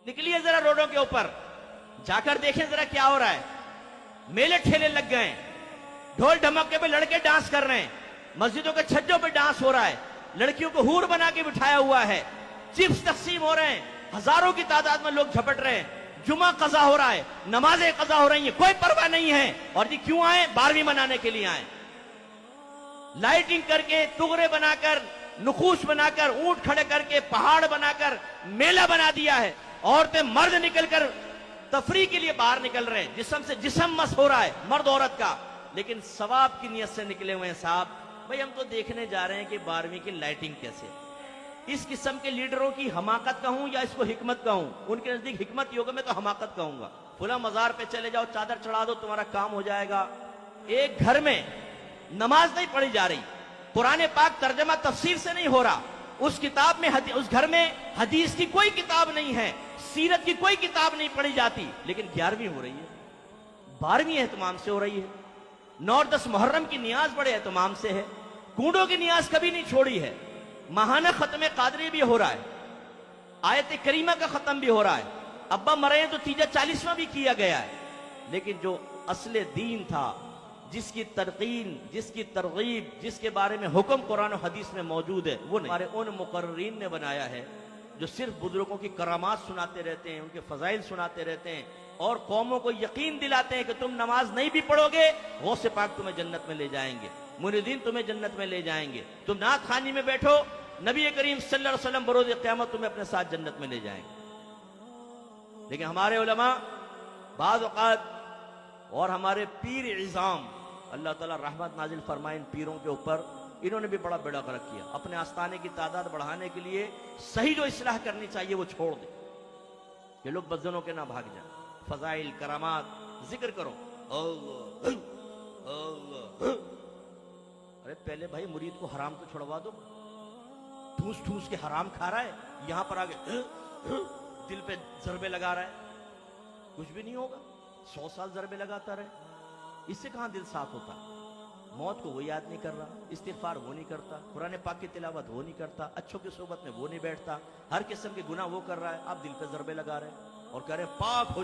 निकलिए जरा रोडों के ऊपर, जाकर देखें जरा क्या हो रहा है। मेले ठेले लग गए हैं, ढोल ढमक्के पे लड़के डांस कर रहे हैं, मस्जिदों के छज्जों पे डांस हो रहा है, लड़कियों को हूर बना के बिठाया हुआ है, चिप्स तकसीम हो रहे हैं, हजारों की तादाद में लोग झपट रहे हैं, जुमा कजा हो रहा है, नमाजें कजा हो रही हैं, कोई परवाह नहीं है। और ये क्यों आए? 12वीं मनाने के लिए आए। लाइटिंग करके, तुगरे बनाकर, नुखूश बनाकर, ऊंट खड़े करके, पहाड़ बनाकर मेला बना दिया है। औरतें मर्द निकलकर तफरी के लिए बाहर निकल रहे हैं, जिस्म से जिस्म मस हो रहा है मर्द औरत का, लेकिन सवाब की नियत से निकले हुए हैं। साहब भाई हम तो देखने जा रहे हैं कि 12वीं की लाइटिंग कैसे। इस किस्म के लीडरों की हमाकत कहूं या इसको हिकमत कहूं? उनके नजदीक हिकमत योग में तो हमाकत कहूंगा। फुला मजार पे चले जाओ, चादर चढ़ा दो, तुम्हारा काम हो जाएगा। एक घर में नमाज नहीं पढ़ी जा रही, कुरान पाक तर्जमा तफसीर से नहीं हो रहा, उस किताब में उस घर में हदीस की कोई किताब नहीं है, सीरत की कोई किताब नहीं पढ़ी जाती, लेकिन 11वीं हो रही है, 12वीं एहतमाम से हो रही है। 9 और 10 मुहर्रम की नियाज बड़े एहतमाम से है, कूड़ों की नियाज कभी नहीं छोड़ी है, माहाना खत्म कादरी भी हो रहा है, आयत करीमा का खत्म भी हो रहा है, अब्बा मरे तो तीजा 40वां भी किया गया है। लेकिन जो असले दीन था, जिसकी तरकीन, जिसकी तरगीब, जिसके बारे में हुक्म कुरान और हदीस में मौजूद है, वो हमारे उन मुकर्रीन ने बनाया है जो सिर्फ बुजुर्गों की करामात सुनाते रहते हैं, उनके फजाइल सुनाते रहते हैं और कौमों को यकीन दिलाते हैं कि तुम नमाज नहीं भी पढ़ोगे, गौसे पाक तुम्हें जन्नत में ले जाएंगे, मुरीदीन तुम्हें जन्नत में ले जाएंगे, तुम नात खानी में बैठो, नबी करीम सल्लल्लाहु अलैहि वसल्लम बरोज़ क़यामत तुम्हें अपने साथ जन्नत में ले जाएंगे। लेकिन हमारे उलमा बाज़ औक़ात और हमारे पीर इज़ाम, अल्लाह ताला रहमत नाजिल फरमाए इन पीरों के ऊपर, इन्होंने भी बड़ा बेड़ा गर्क किया। अपने आस्थाने की तादाद बढ़ाने के लिए सही जो इस्लाह करनी चाहिए वो छोड़ दे, ये लोग बदजनों के ना भाग जाए। फजाइल करामात जिक्र करो, अरे पहले भाई मुरीद को हराम तो छुड़वा दो, ठूस ठूस के हराम खा रहा है, यहां पर आगे दिल पे जरबे लगा रहा है, कुछ भी नहीं होगा। 100 साल जरबे लगाता रहे, इससे कहां दिल साफ होता? मौत को वो याद नहीं कर रहा, इस्तिगफार वो नहीं करता, कुरान पाक की तिलावत वो नहीं करता, अच्छों की सोबत में वो नहीं बैठता, हर किस्म के गुनाह वो कर रहा है, आप दिल पे जरबे लगा रहे हैं और कह रहे हैं पाक हो